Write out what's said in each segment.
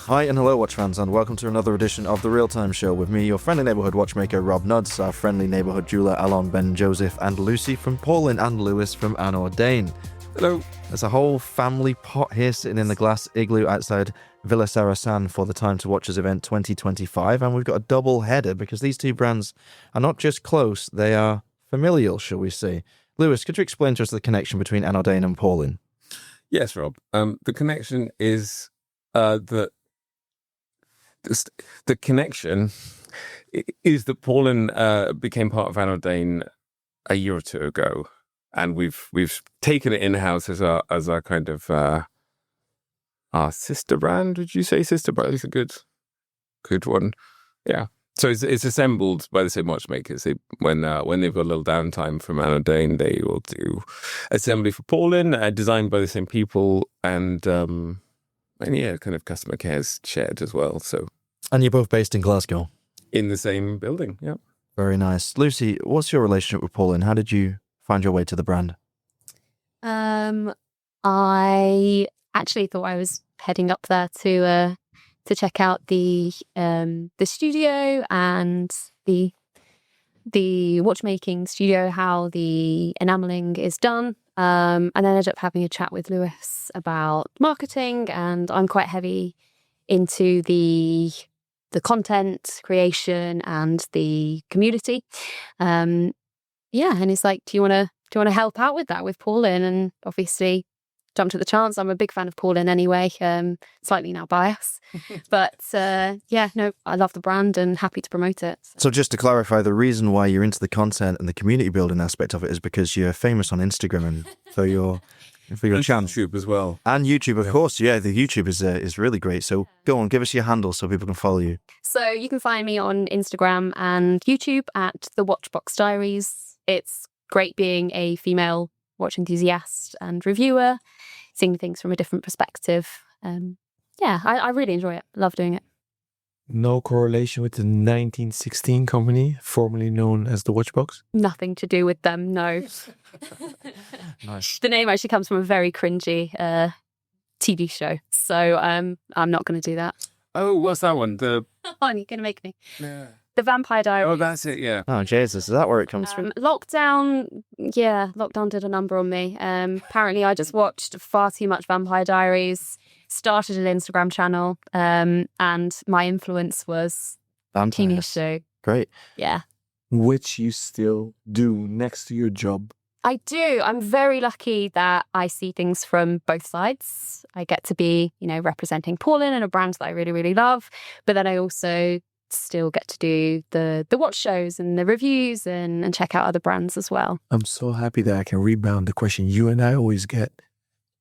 Hi and hello, watch fans, and welcome to another edition of The Real Time Show with me, your friendly neighbourhood watchmaker Rob Nuds, our friendly neighbourhood jeweller Alon Ben Joseph, and Lucy from Paulin and Lewis from anOrdain. Hello. There's a whole family pot here sitting in the glass igloo outside Villa Sarasan for the Time to Watchers event 2025, and we've got a double header because these two brands are not just close, they are familial, shall we say. Lewis, could you explain to us the connection between anOrdain and Paulin? Yes, Rob. The connection is that the connection is that Paulin became part of anOrdain a year or two ago, and we've taken it in house as our kind of our sister brand. Would you say sister brand? It's a good one. Yeah. So it's assembled by the same watchmakers. When they've got a little downtime from anOrdain, they will do assembly for Paulin, designed by the same people, and yeah, kind of customer care is shared as well. So, And you're both based in Glasgow? In the same building, yeah. Very nice. Lucy, what's your relationship with Paulin? How did you find your way to the brand? I actually thought I was heading up there to check out the studio and the watchmaking studio, how the enameling is done, and then ended up having a chat with Lewis about marketing. And I'm quite heavy into the content creation and the community. And he's like, do you want to help out with that with Paulin? And obviously jumped at the chance. I'm a big fan of Paulin anyway, slightly now biased. But I love the brand and happy to promote it. So just to clarify, the reason why you're into the content and the community building aspect of it is because you're famous on Instagram and for your channel. YouTube as well. And YouTube, of course. Yeah, the YouTube is really great. So go on, give us your handle so people can follow you. So you can find me on Instagram and YouTube at The Watchbox Diaries. It's great being a female watch enthusiast and reviewer, seeing things from a different perspective. I really enjoy it. Love doing it. No correlation with the 1916 company, formerly known as the Watchbox? Nothing to do with them, no. Nice. The name actually comes from a very cringy TV show. So I'm not going to do that. Oh, what's that one? Oh, you're going to make me. Yeah. The Vampire Diaries. Oh, that's it, yeah. Oh, Jesus, is that where it comes from? Lockdown did a number on me. Apparently, I just watched far too much Vampire Diaries, started an Instagram channel, and my influence was TV show. Great. Yeah. Which you still do next to your job. I do. I'm very lucky that I see things from both sides. I get to be, representing Paulin and a brand that I really, really love. But then I also still get to do the watch shows and the reviews and check out other brands as well. I'm so happy that I can rebound the question you and I always get.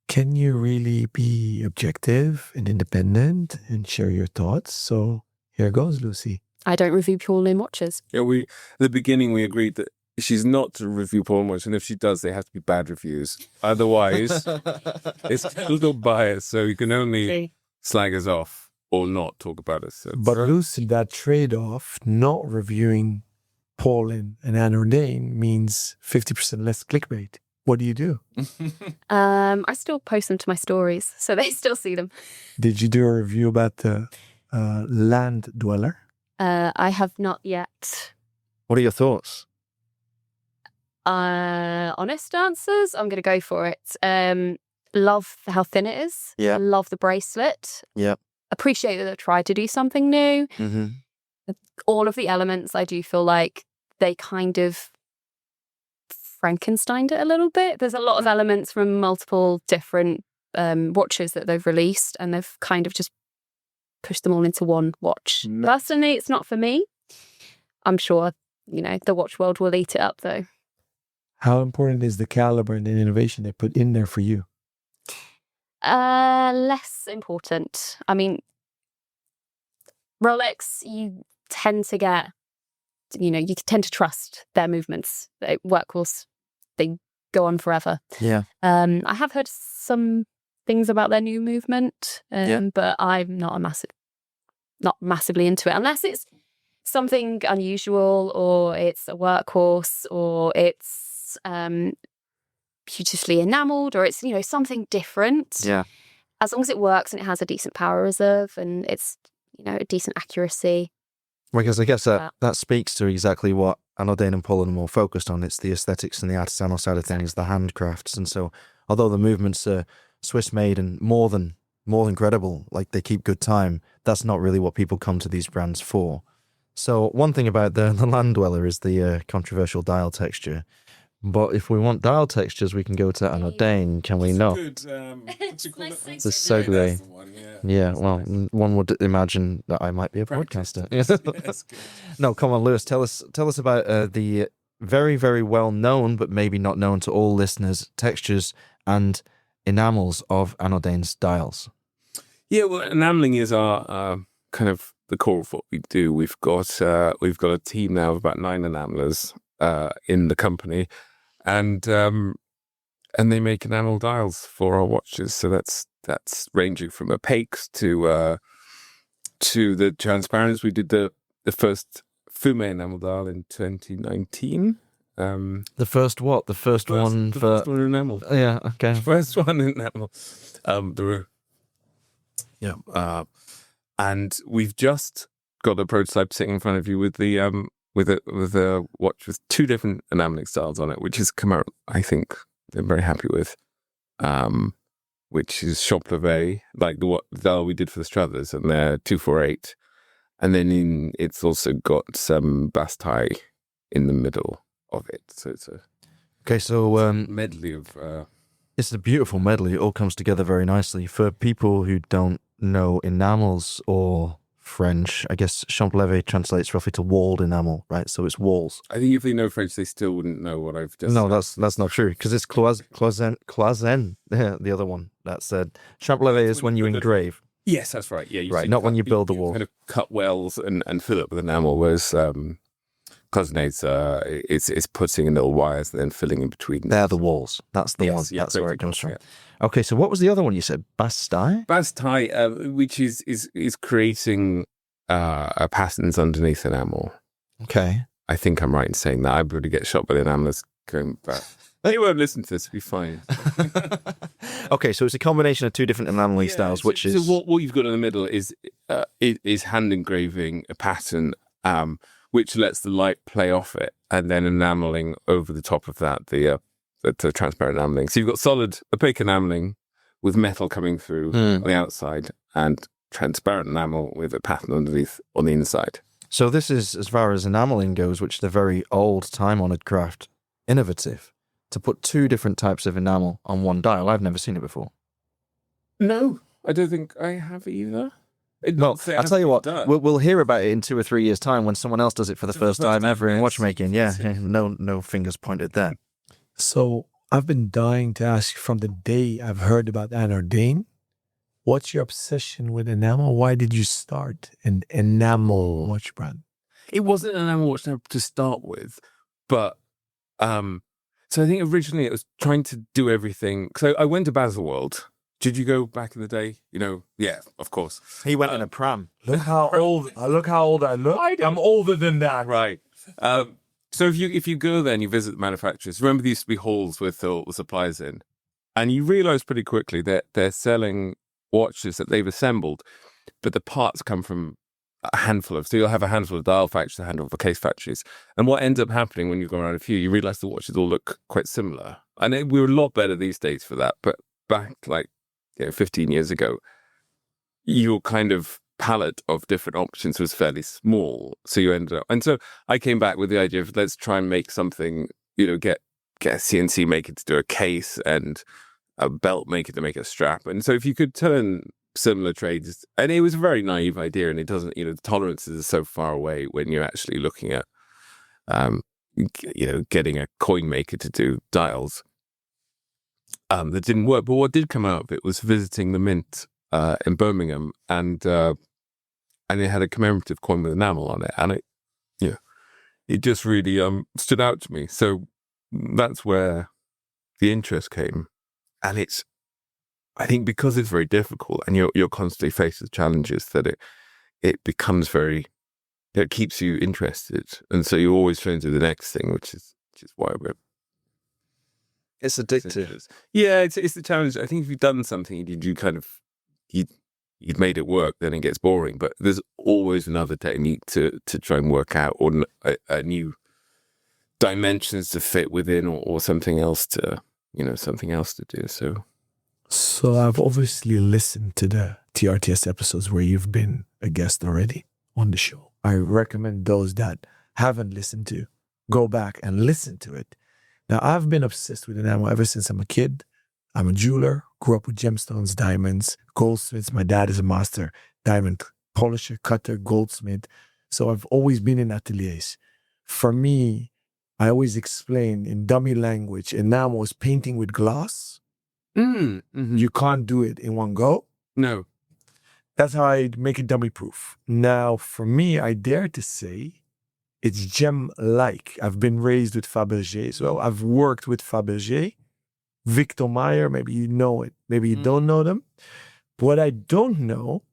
Can you really be objective and independent and share your thoughts? So here goes, Lucy. I don't review Paulin watches. Yeah, at the beginning we agreed that she's not to review Paulin watches, and if she does, they have to be bad reviews. Otherwise, it's a little biased, so you can only slag us off or not talk about us. So But Lucy, that trade-off, not reviewing Paulin and anOrdain means 50% less clickbait. What do you do? I still post them to my stories, so they still see them. Did you do a review about the land dweller? I have not yet. What are your thoughts? Honest answers, I'm going to go for it. Love how thin it is. Yeah. Love the bracelet. Yeah. Appreciate that they've tried to do something new. Mm-hmm. All of the elements, I do feel like they kind of Frankensteined it a little bit. There's a lot of elements from multiple different watches that they've released, and they've kind of just pushed them all into one watch. Personally, it's not for me. I'm sure, the watch world will eat it up though. How important is the caliber and the innovation they put in there for you? Less important. I mean, Rolex, you tend to get, you tend to trust their movements. They work, they go on forever. Yeah. I have heard some things about their new movement, but I'm not massively into it unless it's something unusual or it's a workhorse or it's beautifully enameled or it's something different. Yeah. as long as it works and it has a decent power reserve and it's, a decent accuracy. Because I guess that speaks to exactly what anOrdain and Paulin are more focused on. It's the aesthetics and the artisanal side of things, the handcrafts. And so, although the movements are Swiss-made and more than credible, like they keep good time, that's not really what people come to these brands for. So one thing about the Land Dweller is the controversial dial texture. But if we want dial textures, we can go to anOrdain, can we not? It's a segue. Yeah, well, one would imagine that I might be a podcaster. Yes, No, come on, Lewis, tell us about the very, very well known, but maybe not known to all listeners, textures and enamels of anOrdain's dials. Yeah, well, enameling is our kind of the core of what we do. We've got a team now of about 9 enamelers in the company, and they make enamel dials for our watches. So that's ranging from opaques to the transparents. We did the first Fume enamel dial in 2019. The first what? The first one the for... first one in enamel. Yeah, okay. First one in enamel. And we've just got a prototype sitting in front of you with the with a watch with 2 different enameling styles on it, which has come out, I think they're very happy with. Which is Champlavet, like the dial we did for the Strathers, and they're 248. And then it's also got some Bastille in the middle of it. So it's a medley of... It's a beautiful medley. It all comes together very nicely. For people who don't know enamels or French, I guess Champlavet translates roughly to walled enamel, right? So it's walls. I think if they know French, they still wouldn't know what I've just No, said. that's not true, because it's cloisen, the other one. That's Champlavet is when you engrave. Yes, that's right. Yeah, Right, not when you build the wall. Kind of cut wells and fill it with enamel, whereas cloisonnade's it's putting in little wires and then filling in between. They're the walls. That's the one. Yeah, That's where it comes from. Yeah. Okay, so what was the other one you said? Bastille? Bastille, which is creating patterns underneath enamel. Okay. I think I'm right in saying that. I probably get shot by the enamelers going back. They won't listen to this. It'll be fine. Okay, so it's a combination of 2 different enameling styles, which is... So what you've got in the middle is hand engraving a pattern, which lets the light play off it, and then enameling over the top of that, the transparent enameling. So you've got solid opaque enameling with metal coming through on the outside, and transparent enamel with a pattern underneath on the inside. So this is, as far as enameling goes, which is a very old, time-honoured craft, innovative, to put 2 different types of enamel on one dial. I've never seen it before. No, I don't think I have either. Well, I'll tell you what, we'll hear about it in 2 or 3 years' time when someone else does it for the first time ever in watchmaking. Yeah, no fingers pointed there. So I've been dying to ask you from the day I've heard about anOrdain, what's your obsession with enamel? Why did you start an enamel watch brand? It wasn't an enamel watch to start with, but so I think originally it was trying to do everything. So I went to Baselworld. Did you go back in the day? Yeah, of course. He went in a pram. Look how old I look. I'm older than that. Right. So if you go there and you visit the manufacturers, remember there used to be halls with all the suppliers in, and you realize pretty quickly that they're selling watches that they've assembled, but the parts come from a handful of. So you'll have a handful of dial factories, a handful of case factories, and what ends up happening when you go around a few, you realize the watches all look quite similar. And we're a lot better these days for that, but back 15 years ago, your kind of palette of different options was fairly small. So you ended up, and so I came back with the idea of let's try and make something, get a CNC maker to do a case and a belt maker to make a strap. And so if you could turn similar trades, and it was a very naive idea, and it doesn't, the tolerances are so far away when you're actually looking at, getting a coin maker to do dials. That didn't work. But what did come out of it was visiting the mint in Birmingham, and they had a commemorative coin with enamel on it, and it just really stood out to me. So that's where the interest came, and I think because it's very difficult, and you're constantly faced with challenges, that it becomes it keeps you interested, and so you're always trying to do the next thing, which is why we're. It's addictive. Yeah, it's the challenge. I think if you've done something, you kind of you'd made it work, then it gets boring. But there's always another technique to try and work out, or a new dimensions to fit within, or something else to do. So I've obviously listened to the TRTS episodes where you've been a guest already on the show. I recommend those that haven't listened to go back and listen to it. Now, I've been obsessed with enamel ever since I'm a kid. I'm a jeweler, grew up with gemstones, diamonds, goldsmiths. My dad is a master diamond polisher, cutter, goldsmith. So I've always been in ateliers. For me, I always explain in dummy language, enamel is painting with glass. Mm-hmm. You can't do it in one go. No. That's how I make it dummy proof. Now, for me, I dare to say it's gem-like. I've been raised with Fabergé as well. I've worked with Fabergé. Victor Meyer, maybe you know it. Maybe you don't know them. What I don't know,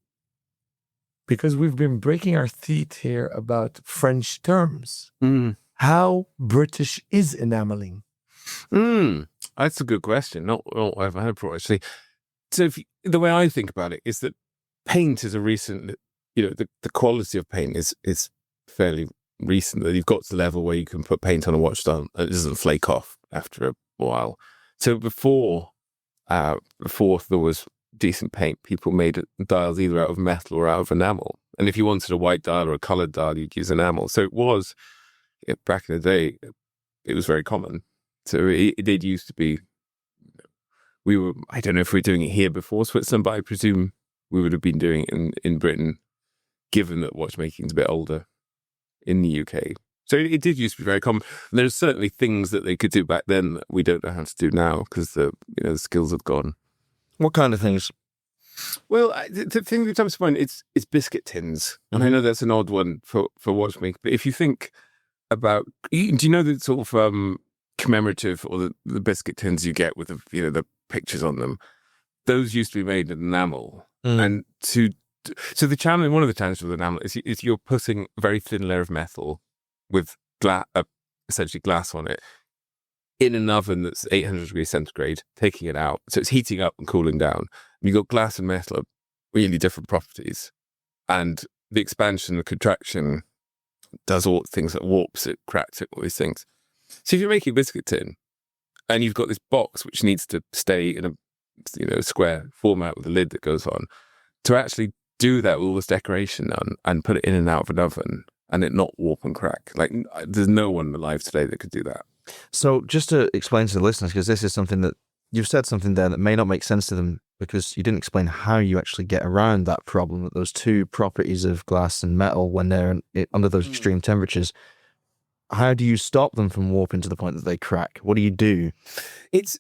because we've been breaking our teeth here about French terms, how British is enameling? That's a good question. Not I've had before, actually. So the way I think about it is that paint is a recent, the quality of paint is fairly recent, that you've got to the level where you can put paint on a watch dial and it doesn't flake off after a while. So before there was decent paint, people made dials either out of metal or out of enamel. And if you wanted a white dial or a coloured dial, you'd use enamel. So it was, back in the day, it was very common. So it did used to be, I don't know if we were doing it here before Switzerland, but I presume we would have been doing it in Britain, given that watchmaking is a bit older in the UK. So it did used to be very common. And there's certainly things that they could do back then that we don't know how to do now, because the skills have gone. What kind of things? Well, the thing that comes to mind, it's biscuit tins. And I know that's an odd one for watchmaking, but if you think about, do you know the sort of commemorative, or the biscuit tins you get with the pictures on them? Those used to be made in enamel. And so the challenge, one of the challenges with enamel is you're putting a very thin layer of metal with essentially glass on it in an oven that's 800 degrees centigrade, taking it out. So it's heating up and cooling down. You've got glass and metal have really different properties. And the expansion, the contraction does all things that warps it, cracks it, all these things. So if you're making a biscuit tin and you've got this box which needs to stay in a square format with a lid that goes on, to actually do that with all this decoration on and put it in and out of an oven and it not warp and crack, like there's no one alive today that could do that. So just to explain to the listeners, because this is something that you've said something there that may not make sense to them, because you didn't explain how you actually get around that problem, that those two properties of glass and metal, when they're under those extreme temperatures, how do you stop them from warping to the point that they crack? What do you do? There's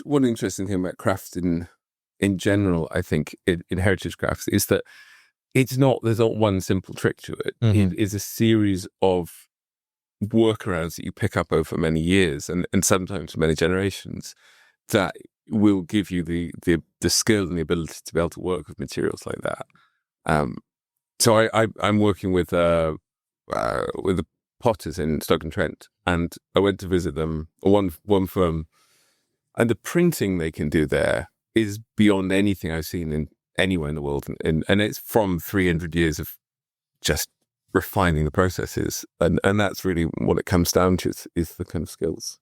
one interesting thing about craft in general, I think, in heritage crafts, is that there's not one simple trick to it. It is a series of workarounds that you pick up over many years and sometimes many generations that will give you the skill and the ability to be able to work with materials like that. So I'm working with the potters in Stoke-on-Trent, and I went to visit them, one firm, and the printing they can do there is beyond anything I've seen anywhere in the world, and it's from 300 years of just refining the processes, and that's really what it comes down to, is the kind of skills.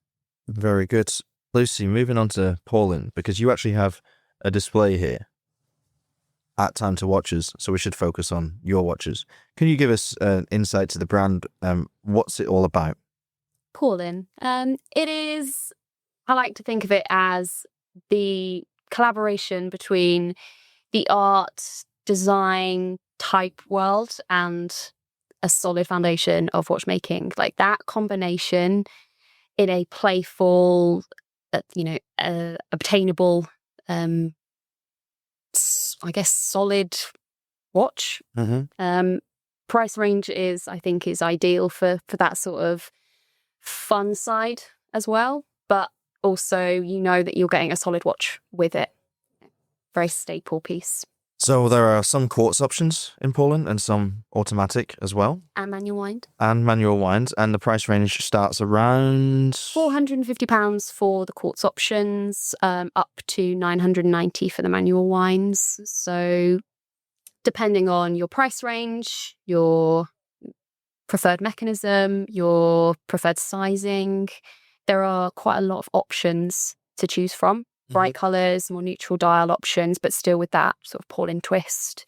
Very good. Lucy, moving on to Paulin, because you actually have a display here at Time to Watches, so we should focus on your watches. Can you give us an insight to the brand? What's it all about? Paulin. It is, I like to think of it as the collaboration between the art, design, type world and a solid foundation of watchmaking. Like that combination in a playful, obtainable, I guess, solid watch. Price range is ideal for that sort of fun side as well. But also, that you're getting a solid watch with it. Very staple piece. So there are some quartz options in Paulin and some automatic as well, And manual wind. and manual winds, and the price range starts around £450 for the quartz options, up to £990 for the manual wines. So depending on your price range, your preferred mechanism, your preferred sizing, there are quite a lot of options to choose from. Bright colours, more neutral dial options, but still with that sort of Paulin twist.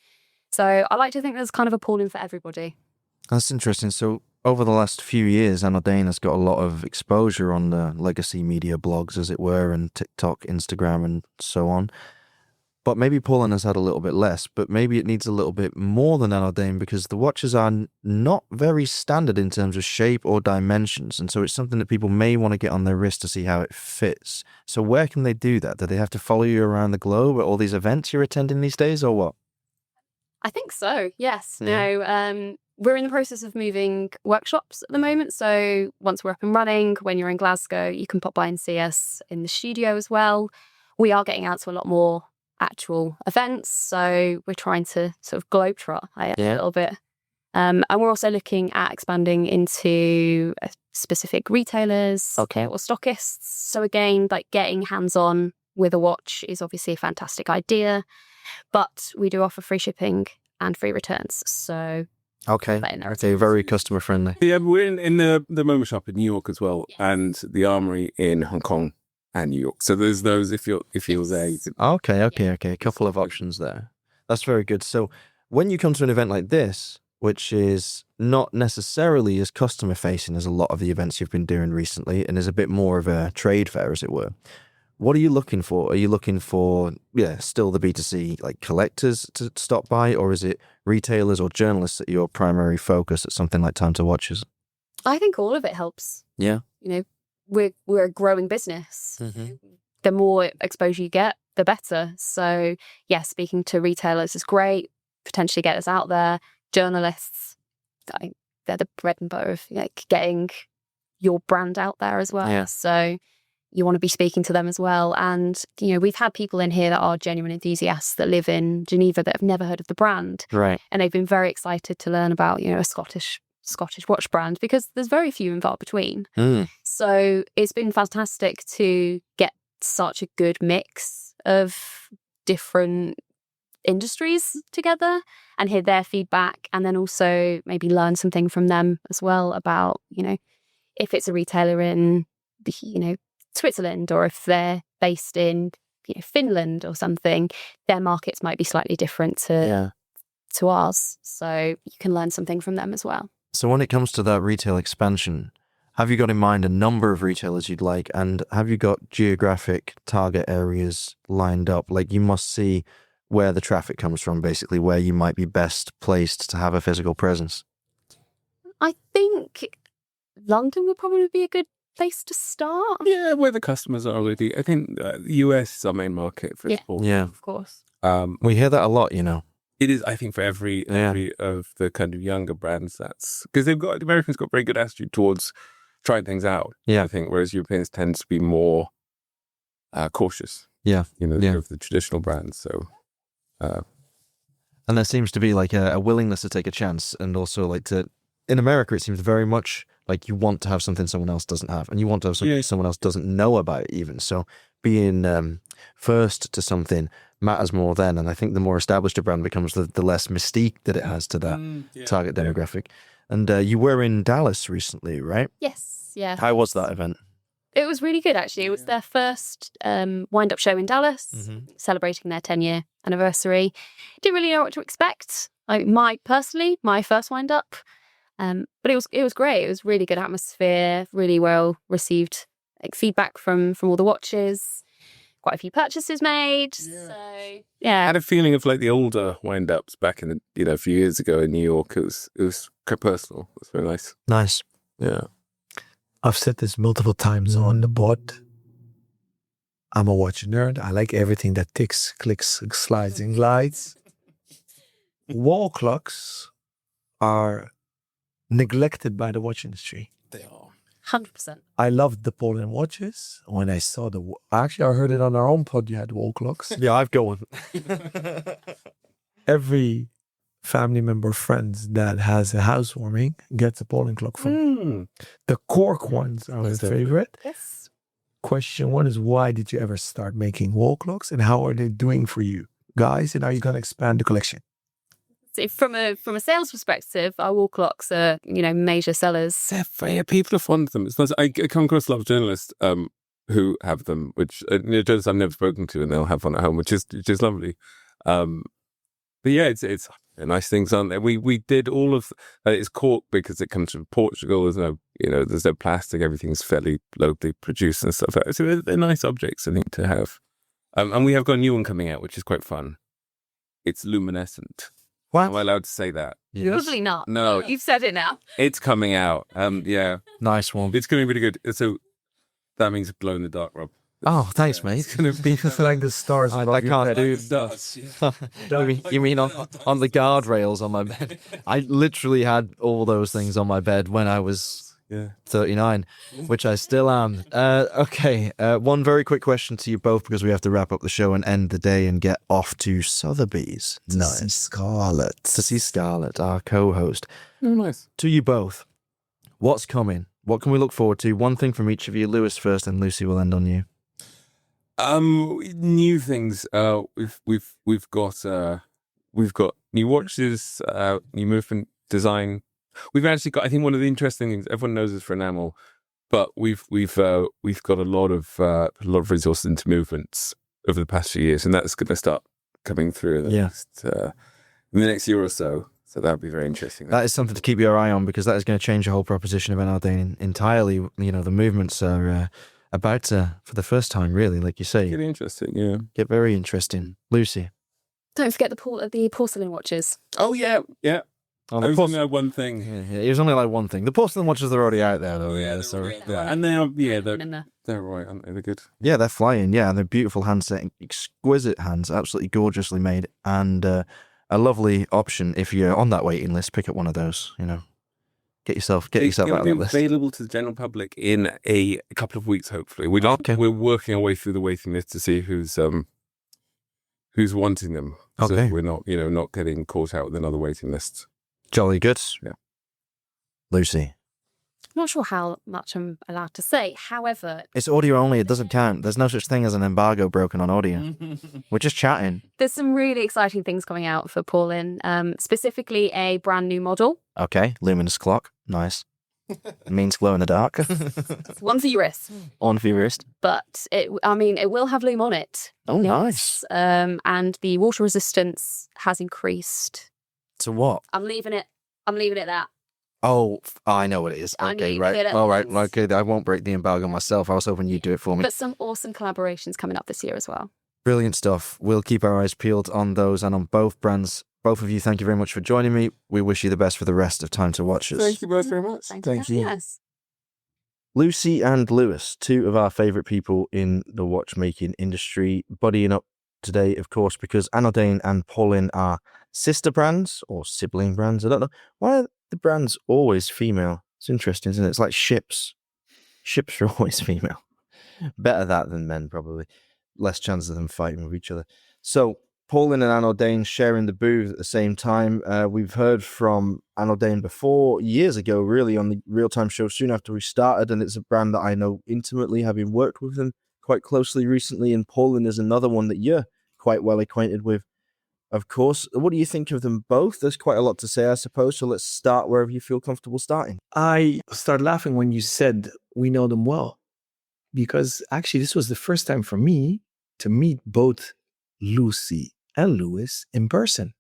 So I like to think there's kind of a Paulin for everybody. That's interesting. So over the last few years, anOrdain has got a lot of exposure on the legacy media blogs, as it were, and TikTok, Instagram, and so on. But maybe Paulin has had a little bit less, but maybe it needs a little bit more than anOrdain because the watches are not very standard in terms of shape or dimensions. And so it's something that people may want to get on their wrist to see how it fits. So where can they do that? Do they have to follow you around the globe at all these events you're attending these days, or what? I think so, yes. Yeah. No, we're in the process of moving workshops at the moment. So once we're up and running, when you're in Glasgow, you can pop by and see us in the studio as well. We are getting out to a lot more actual events. So we're trying to sort of globetrot a little bit. And we're also looking at expanding into specific retailers or stockists. So again, like getting hands-on with a watch is obviously a fantastic idea, but we do offer free shipping and free returns. So Okay, very customer friendly. Yeah, we're in the MoMA shop in New York as well, and the Armory in Hong Kong and New York. So there's those if you're there. You can... Okay. A couple of options there. That's very good. So when you come to an event like this, which is not necessarily as customer facing as a lot of the events you've been doing recently, and is a bit more of a trade fair, as it were, what are you looking for? Are you looking for, still the B2C, like collectors to stop by, or is it retailers or journalists at your primary focus at something like Time to Watches? I think all of it helps. Yeah. We're a growing business. The more exposure you get, the better. So speaking to retailers is great. Potentially get us out there. Journalists, they're the bread and butter of getting your brand out there as well. Yeah. So you want to be speaking to them as well. And we've had people in here that are genuine enthusiasts that live in Geneva that have never heard of the brand, right? And they've been very excited to learn about a Scottish watch brand, because there's very few and far between. So it's been fantastic to get such a good mix of different industries together and hear their feedback, and then also maybe learn something from them as well about, if it's a retailer in, Switzerland, or if they're based in, Finland or something, their markets might be slightly different to ours. So you can learn something from them as well. So when it comes to that retail expansion, have you got in mind a number of retailers you'd like, and have you got geographic target areas lined up? Like, you must see where the traffic comes from, basically, where you might be best placed to have a physical presence. I think London would probably be a good place to start. Yeah, where the customers are already. I think the US is our main market for sport. Yeah, of course. We hear that a lot, It is, I think, for every of the kind of younger brands. That's because the Americans got very good attitude towards trying things out. Yeah, I think, whereas Europeans tend to be more cautious. Yeah, of the traditional brands. So, and there seems to be like a willingness to take a chance, and also like in America, it seems very much like you want to have something someone else doesn't have, and you want to have something someone else doesn't know about even. So being first to something matters more then, and I think the more established a brand becomes, the less mystique that it has to that target demographic. And you were in Dallas recently, right? Yes, yeah. How was that event? It was really good, actually. It was their first wind-up show in Dallas, celebrating their 10-year anniversary. Didn't really know what to expect. My first wind-up. But it was great. It was really good atmosphere, really well received feedback from all the watches. Quite a few purchases made. Yeah. So I had a feeling of like the older wind-ups back in the a few years ago in New York. It was quite personal. It was very nice. Nice. Yeah. I've said this multiple times on the pod. I'm a watch nerd. I like everything that ticks, clicks, slides, and glides. Wall clocks are neglected by the watch industry. They are. 100%. I loved the Paulin watches. When I saw I heard it on our own pod. You had wall clocks. Yeah, I've got one. every family member, friends that has a housewarming gets a Paulin clock from. The cork ones are my Most favorite. Yes. Question one is, why did you ever start making wall clocks, and how are they doing for you guys, and are you going to expand the collection? So from a sales perspective, our wall clocks are, major sellers. People are fond of them. It's nice. I come across a lot of journalists who have them, which journalists I've never spoken to, and they'll have one at home, which is lovely. But yeah, it's nice things, aren't there? We did all of it's cork because it comes from Portugal. There's no plastic. Everything's fairly locally produced and stuff. So they're nice objects, I think, to have. And we have got a new one coming out, which is quite fun. It's luminescent. What? Am I allowed to say that? Yes. Probably not. No, You've said it now. it's coming out. Yeah, Nice one. it's going to be really good. So that means glow in the dark, Rob. Oh, thanks, mate. It's going to be like the stars. I above your can't head. do. You mean on the guardrails on my bed? I literally had all those things on my bed when I was 39, which I still am. Okay, one very quick question to you both because we have to wrap up the show and end the day and get off to Sotheby's. See Scarlet. To see Scarlett, our co-host. Oh, nice. To you both, what's coming? What can we look forward to? One thing from each of you. Lewis first, and Lucy will end on you. New things. We've got new watches, new movement design. We've actually got. I think one of the interesting things everyone knows is for enamel, but we've got a lot of resources into movements over the past few years, and that's going to start coming through in the next year or so. So that'll be very interesting. That is something to keep your eye on because that is going to change the whole proposition of anOrdain entirely. The movements are about to, for the first time, really, like you say, Getting interesting. Yeah. get very interesting. Lucy. Don't forget the porcelain watches. Oh yeah. Oh, I was only had one thing. Yeah, it was only like one thing. The porcelain watches are already out there, though. Yeah, so and they're right, aren't they? They're good. yeah, they're flying. Yeah, they're beautiful handset, exquisite hands, absolutely gorgeously made, and a lovely option if you're on that waiting list. Pick up one of those. Get yourself out of It'll be that list. available to the general public in a couple of weeks, hopefully. We're working our way through the waiting list to see who's wanting them. Okay. So we're not getting caught out with another waiting list. Jolly good. Yeah. Lucy. I'm not sure how much I'm allowed to say. However, It's audio only. It doesn't count. There's no such thing as an embargo broken on audio. We're just chatting. there's some really exciting things coming out for Paulin, specifically a brand new model. Okay. Luminous clock. Nice. It means glow in the dark. It's one for your wrist, On for your wrist. but it will have loom on it. Oh, nice. And the water resistance has increased. To what? I'm leaving it that. Oh, I know what it is. I Okay, need right. it. All right. Okay, I won't break the embargo myself. I was hoping you'd do it for me. But some awesome collaborations coming up this year as well. Brilliant stuff. We'll keep our eyes peeled on those and on both brands. Both of you, thank you very much for joining me. We wish you the best for the rest of Time to Watch Us. Thank you both very much. Thank you. Yes. Lucy and Lewis, two of our favourite people in the watchmaking industry, buddying up today, of course, because anOrdain and Paulin are sister brands or sibling brands. I don't know. Why are the brands always female? It's interesting, isn't it? It's like ships. Ships are always female. Better that than men, probably. Less chance of them fighting with each other. So, Paulin and anOrdain sharing the booth at the same time. We've heard from anOrdain before, years ago, really, on the real-time show soon after we started, and it's a brand that I know intimately, having worked with them quite closely recently, and Paulin is another one that you're quite well acquainted with, of course. What do you think of them both? There's quite a lot to say, I suppose, so let's start wherever you feel comfortable starting. I started laughing when you said we know them well, because actually this was the first time for me to meet both Lucy and Lewis in person.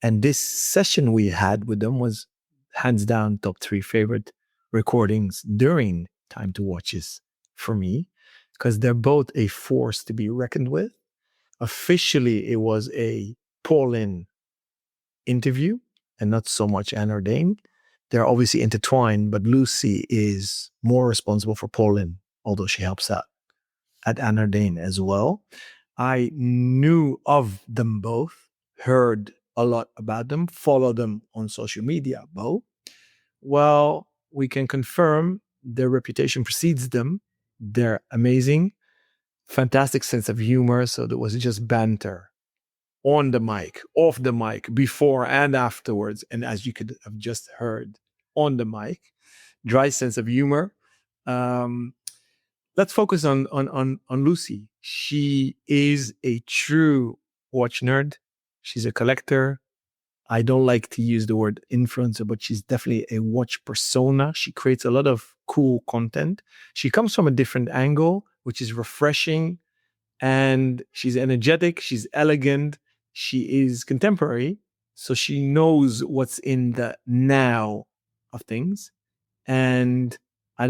And this session we had with them was hands down top 3 favorite recordings during Time to Watches for me, because they're both a force to be reckoned with. Officially, it was a Paulin interview and not so much anOrdain. They're obviously intertwined, but Lucy is more responsible for Paulin, although she helps out at anOrdain as well. I knew of them both, heard a lot about them, followed them on social media, Bo. Well, we can confirm their reputation precedes them. They're amazing, fantastic sense of humor, so there was just banter on the mic, off the mic, before and afterwards. And as you could have just heard, on the mic, dry sense of humor. Let's focus on Lucy. She is a true watch nerd. She's a collector. I don't like to use the word influencer, but she's definitely a watch persona. She creates a lot of cool content. She comes from a different angle, which is refreshing. And she's energetic. She's elegant. She is contemporary. So she knows what's in the now of things. And I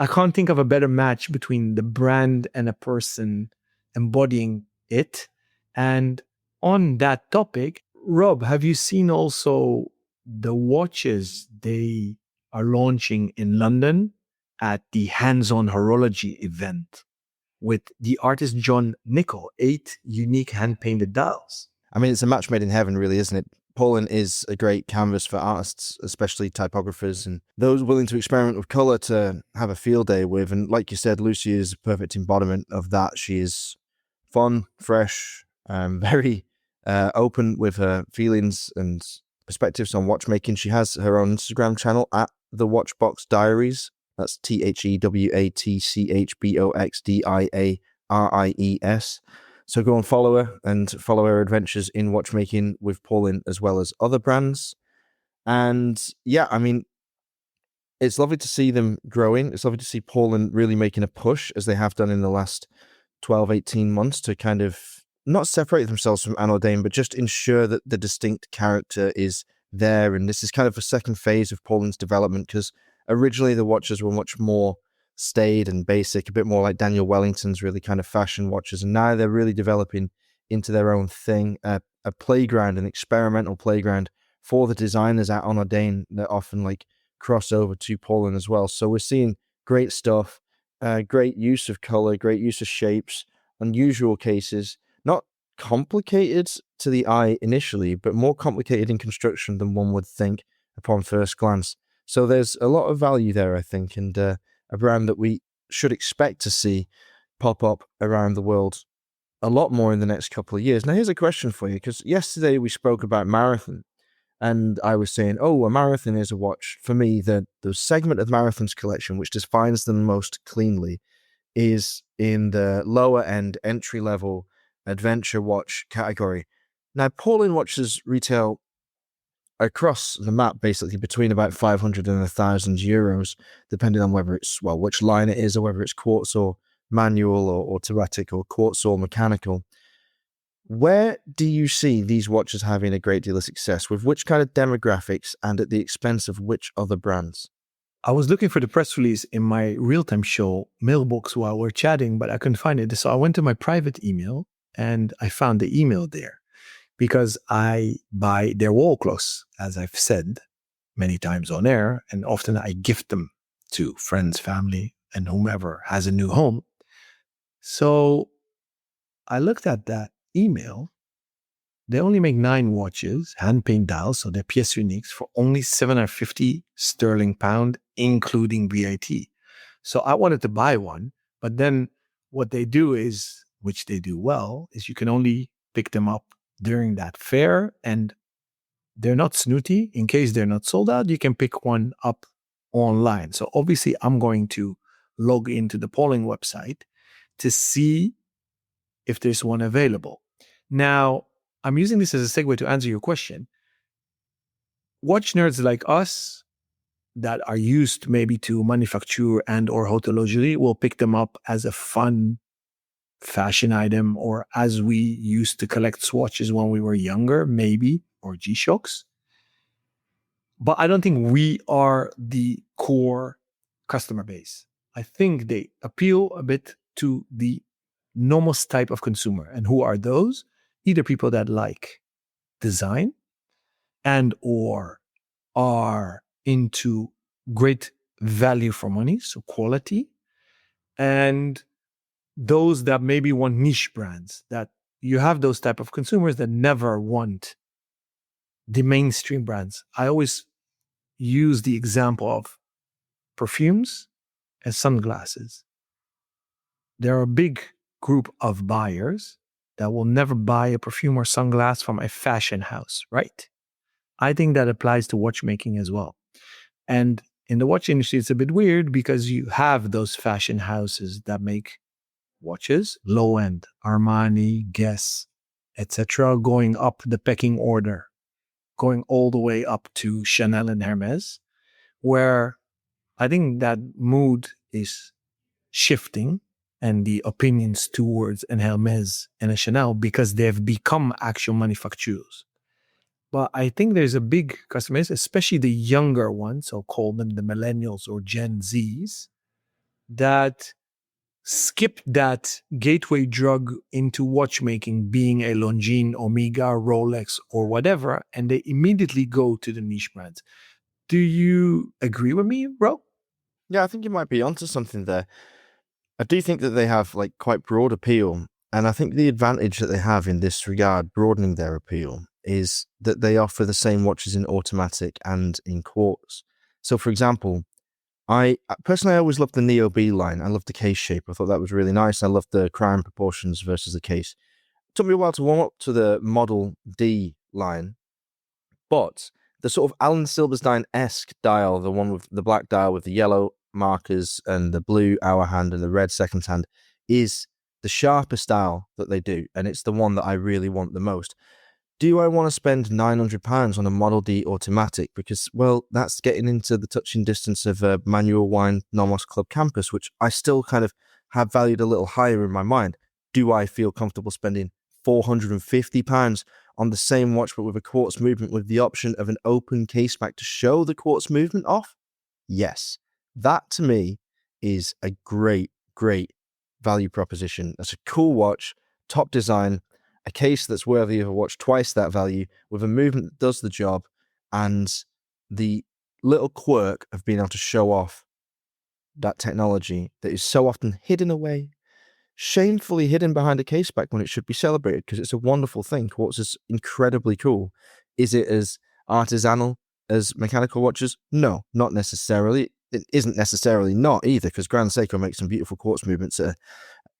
can't think of a better match between the brand and a person embodying it. And on that topic, Rob, have you seen also the watches they are launching in London at the Hands-On Horology event with the artist John Nicol, 8 unique hand-painted dials? I mean, it's a match made in heaven, really, isn't it? Paulin is a great canvas for artists, especially typographers and those willing to experiment with color to have a field day with. And like you said, Lucy is a perfect embodiment of that. She is fun, fresh, very open with her feelings and perspectives on watchmaking. She has her own Instagram channel at The Watchbox Diaries. That's THEWATCHBOXDIARIES. So go and follow her and follow her adventures in watchmaking with Paulin as well as other brands. And yeah, I mean, it's lovely to see them growing. It's lovely to see Paulin really making a push, as they have done in the last 12, 18 months, to kind of not separate themselves from anOrdain, but just ensure that the distinct character is there. And this is kind of a second phase of Paulin's development, because originally the watches were much more staid and basic, a bit more like Daniel Wellington's really kind of fashion watches. And now they're really developing into their own thing, a playground, an experimental playground for the designers at anOrdain that often like cross over to Paulin as well. So we're seeing great stuff, great use of color, great use of shapes, unusual cases, not complicated to the eye initially, but more complicated in construction than one would think upon first glance. So there's a lot of value there, I think, and a brand that we should expect to see pop up around the world a lot more in the next couple of years. Now, here's a question for you, because yesterday we spoke about Marathon, and I was saying, a Marathon is a watch. For me, the segment of Marathon's collection which defines them most cleanly is in the lower end, entry-level adventure watch category. Now, Paulin watches retail across the map, basically between about 500 and 1,000 euros, depending on whether it's, which line it is, or whether it's quartz or manual or automatic, or quartz or mechanical. Where do you see these watches having a great deal of success? With which kind of demographics, and at the expense of which other brands? I was looking for the press release in my real-time show mailbox while we're chatting, but I couldn't find it. So I went to my private email and I found the email there, because I buy their wall clocks, as I've said many times on air, and often I gift them to friends, family, and whomever has a new home. So I looked at that email. They only make 9 watches, hand-paint dials, so they're pièces uniques, for only 750 sterling pound, including VAT. So I wanted to buy one, but then what they do is, which they do well, is you can only pick them up during that fair, and they're not snooty. In case they're not sold out, you can pick one up online. So obviously I'm going to log into the Paulin website to see if there's one available. Now, I'm using this as a segue to answer your question. Watch nerds like us that are used maybe to manufacture and or horlogerie will pick them up as a fun fashion item, or as we used to collect swatches when we were younger, maybe, or G-Shocks. But I don't think we are the core customer base. I think they appeal a bit to the nomos type of consumer. And who are those? Either people that like design and or are into great value for money, so quality, and those that maybe want niche brands. That you have those type of consumers that never want the mainstream brands. I always use the example of perfumes and sunglasses. There are a big group of buyers that will never buy a perfume or sunglass from a fashion house, right? I think that applies to watchmaking as well. And in the watch industry, it's a bit weird because you have those fashion houses that make watches, low end, Armani, Guess, etc., going up the pecking order, going all the way up to Chanel and Hermes, where I think that mood is shifting and the opinions towards an Hermes and a Chanel because they've become actual manufacturers. But I think there's a big customer base, especially the younger ones, so call them the millennials or Gen Zs, that skip that gateway drug into watchmaking, being a Longines, Omega, Rolex, or whatever, and they immediately go to the niche brands. Do you agree with me, bro? Yeah, I think you might be onto something there. I do think that they have like quite broad appeal, and I think the advantage that they have in this regard, broadening their appeal, is that they offer the same watches in automatic and in quartz. So, for example, I personally always loved the Neo B line. I loved the case shape. I thought that was really nice. I loved the crown proportions versus the case. It took me a while to warm up to the Model D line, but the sort of Alan Silberstein-esque dial, the one with the black dial with the yellow markers and the blue hour hand and the red second hand, is the sharpest dial that they do, and it's the one that I really want the most. Do I want to spend £900 on a Model D automatic? Because, well, that's getting into the touching distance of a manual wine Nomos Club Campus, which I still kind of have valued a little higher in my mind. Do I feel comfortable spending £450 on the same watch but with a quartz movement with the option of an open case back to show the quartz movement off? Yes. That to me is a great, great value proposition. That's a cool watch, top design, a case that's worthy of a watch twice that value with a movement that does the job, and the little quirk of being able to show off that technology that is so often hidden away, shamefully hidden behind a case back when it should be celebrated because it's a wonderful thing. Quartz is incredibly cool. Is it as artisanal as mechanical watches? No, not necessarily. It isn't necessarily not either, because Grand Seiko makes some beautiful quartz movements that are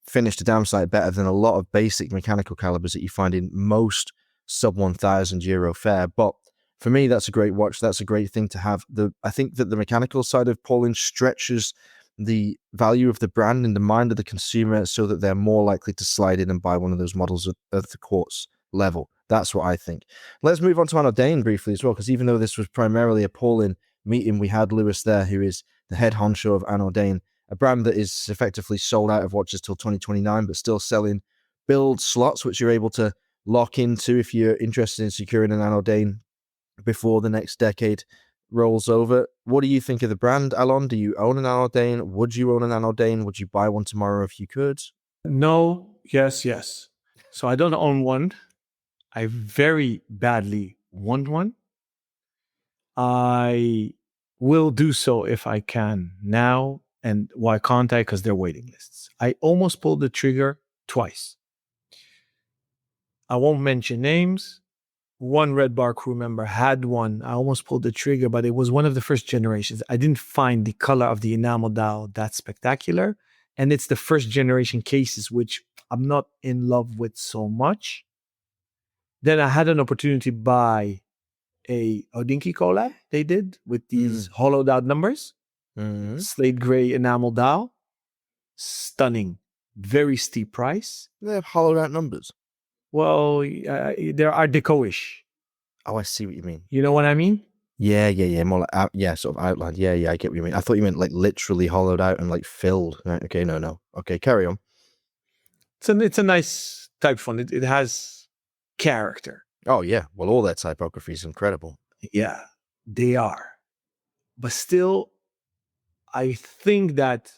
finished a damn sight better than a lot of basic mechanical calibers that you find in most sub €1,000 fare. But for me, that's a great watch. That's a great thing to have. I think that the mechanical side of Paulin stretches the value of the brand in the mind of the consumer so that they're more likely to slide in and buy one of those models at the quartz level. That's what I think. Let's move on to anOrdain briefly as well, because even though this was primarily a Paulin meeting, we had Lewis there, who is the head honcho of anOrdain, a brand that is effectively sold out of watches till 2029, but still selling build slots, which you're able to lock into if you're interested in securing an anOrdain before the next decade rolls over. What do you think of the brand, Alon? Do you own an anOrdain? Would you own an anOrdain? Would you buy one tomorrow if you could? No, yes, yes. So I don't own one. I very badly want one. I will do so if I can now. And why can't I? Because they're waiting lists. I almost pulled the trigger twice. I won't mention names. One Red Bar crew member had one. I almost pulled the trigger, but it was one of the first generations. I didn't find the color of the enamel dial that spectacular. And it's the first generation cases, which I'm not in love with so much. Then I had an opportunity to buy a Hodinkee Cola they did with these hollowed out numbers. Slate gray enamel dial. Stunning. Very steep price. They have hollowed out numbers. Well, they're Art Deco-ish. Oh, I see what you mean. You know what I mean? Yeah. More like, sort of outlined. Yeah, I get what you mean. I thought you meant like literally hollowed out and like filled. Right? Okay, no. Okay, carry on. It's a nice type font. It has character. Oh, yeah. Well, all their typography is incredible. Yeah, they are. But still, I think that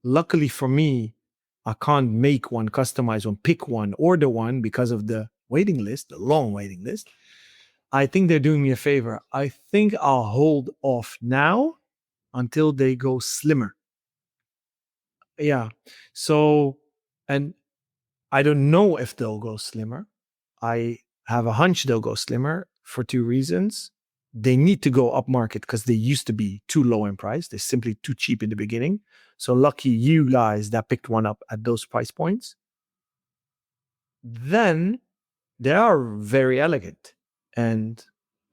luckily for me, I can't make one, customize one, pick one, order one because of the waiting list, the long waiting list. I think they're doing me a favor. I think I'll hold off now until they go slimmer. Yeah. So, and I don't know if they'll go slimmer. I have a hunch they'll go slimmer for two reasons. They need to go up market because they used to be too low in price. They're simply too cheap in the beginning. So lucky you guys that picked one up at those price points. then they are very elegant, and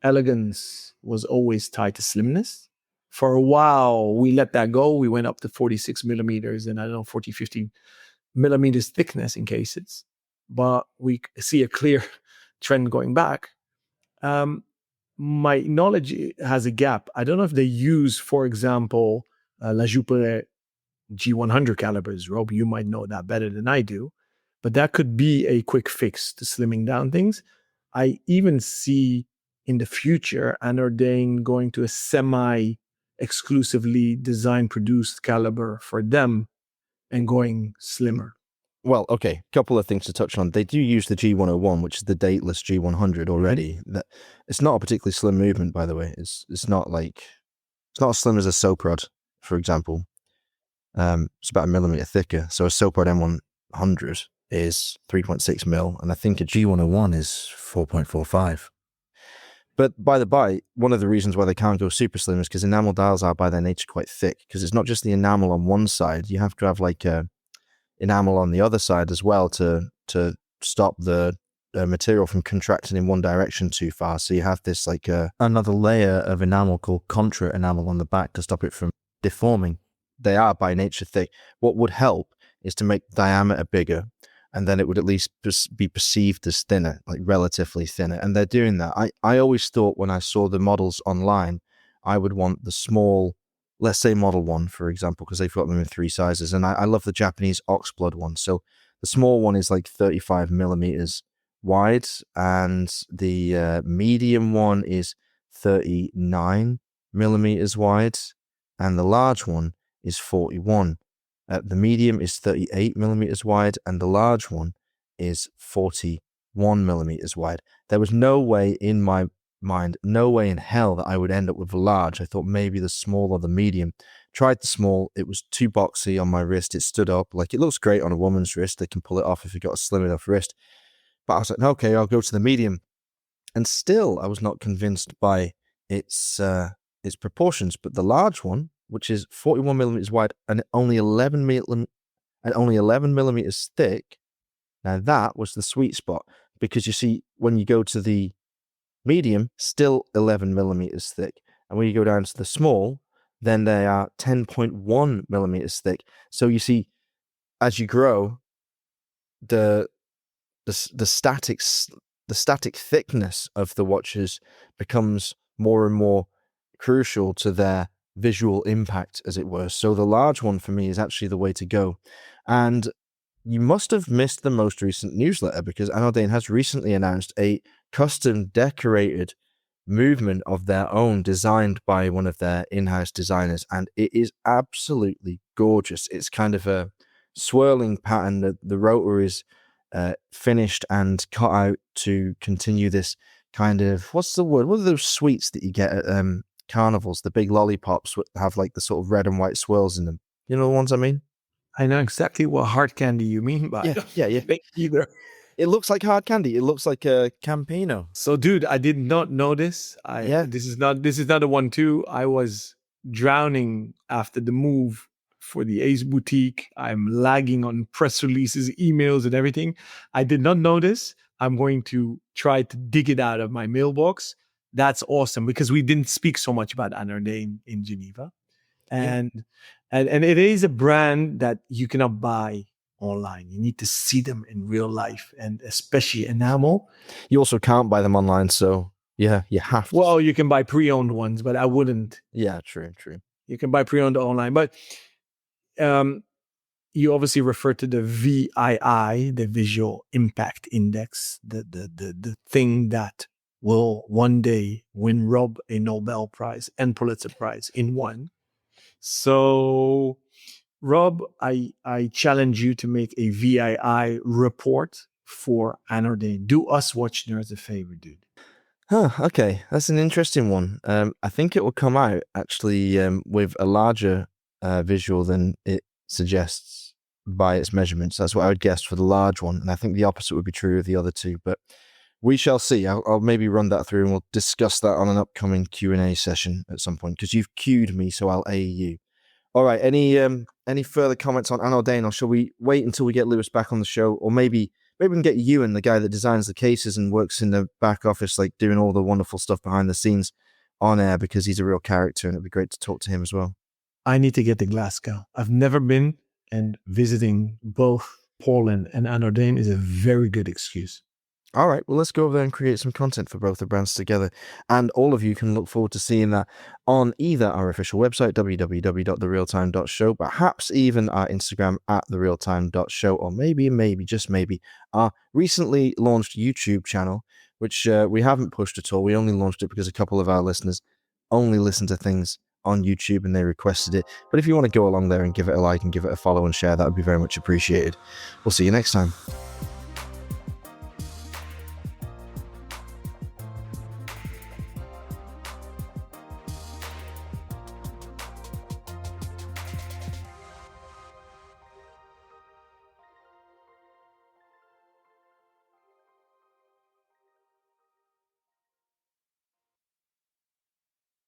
elegance was always tied to slimness. For a while, we let that go. We went up to 46 millimeters and 40, 50 millimeters thickness in cases, but we see a clear trend going back. My knowledge has a gap. I don't know if they use, for example, La Jouperet G100 calibers. Rob, you might know that better than I do, but that could be a quick fix to slimming down things. I even see in the future anOrdain going to a semi-exclusively design-produced caliber for them and going slimmer. Well, okay, couple of things to touch on. They do use the G101, which is the dateless G100 already. That it's not a particularly slim movement, by the way. It's not as slim as a Soprod, for example. It's about a millimeter thicker. So a Soprod M100 is 3.6 mil, and I think a G101 is 4.45. But by the by, one of the reasons why they can't go super slim is because enamel dials are by their nature quite thick, because it's not just the enamel on one side. You have to have like a enamel on the other side as well to stop the material from contracting in one direction too far. So you have this like another layer of enamel called contra enamel on the back to stop it from deforming. They are by nature thick. What would help is to make the diameter bigger, and then it would at least be perceived as thinner, like relatively thinner. And they're doing that. I always thought when I saw the models online, I would want the small, let's say Model 1, for example, because they've got them in 3 sizes. And I love the Japanese oxblood one. So the small one is like 35 millimeters wide, and the medium one is 39 millimeters wide, and the large one is 41. The medium is 38 millimeters wide, and the large one is 41 millimeters wide. There was no way in my mind, no way in hell that I would end up with a large. I thought maybe the small or the medium. Tried the small. It was too boxy on my wrist. It stood up. Like, it looks great on a woman's wrist. They can pull it off if you've got a slim enough wrist. But I was like, okay, I'll go to the medium. And still, I was not convinced by its proportions. But the large one, which is 41 millimeters wide and only 11 millimeters thick, now that was the sweet spot. Because you see, when you go to the medium, still 11 millimeters thick. And when you go down to the small, then they are 10.1 millimeters thick. So you see, as you grow, the static thickness of the watches becomes more and more crucial to their visual impact, as it were. So the large one for me is actually the way to go. And you must have missed the most recent newsletter, because anOrdain has recently announced a custom decorated movement of their own, designed by one of their in-house designers, and it is absolutely gorgeous. It's kind of a swirling pattern. The rotor is finished and cut out to continue this kind of, what's the word? What are those sweets that you get at carnivals? The big lollipops have like the sort of red and white swirls in them. You know the ones I mean? I know exactly what hard candy you mean by Yeah. either. It looks like hard candy. It looks like a Campino. So, dude, I did not know this. This is not a 1-2. I was drowning after the move for the Ace Boutique. I'm lagging on press releases, emails, and everything. I did not know this. I'm going to try to dig it out of my mailbox. That's awesome, because we didn't speak so much about anOrdain in Geneva. And it is a brand that you cannot buy online. You need to see them in real life, and especially enamel. You also can't buy them online, so yeah, you have to. Well, you can buy pre-owned ones, but I wouldn't. Yeah, true. You can buy pre-owned online, but you obviously refer to the VII, the Visual Impact Index, the thing that will one day win Rob a Nobel Prize and Pulitzer Prize in one. So, Rob, I challenge you to make a VII report for anOrdain. Do us watch nerds a favor, dude. Okay, that's an interesting one. I think it will come out actually with a larger visual than it suggests by its measurements. That's what I would guess for the large one, and I think the opposite would be true of the other two. But we shall see. I'll maybe run that through, and we'll discuss that on an upcoming Q&A session at some point, because you've cued me, so I'll aid you. All right. Any further comments on anOrdain, or shall we wait until we get Lewis back on the show, or maybe maybe we can get Ewan, the guy that designs the cases and works in the back office, like doing all the wonderful stuff behind the scenes on air, because he's a real character and it'd be great to talk to him as well. I need to get to Glasgow. I've never been, and visiting both Paulin and anOrdain is a very good excuse. All right, well, let's go over there and create some content for both the brands together. And all of you can look forward to seeing that on either our official website, www.therealtime.show, perhaps even our Instagram @therealtime.show, or maybe, just maybe, our recently launched YouTube channel, which we haven't pushed at all. We only launched it because a couple of our listeners only listen to things on YouTube and they requested it. But if you want to go along there and give it a like and give it a follow and share, that would be very much appreciated. We'll see you next time.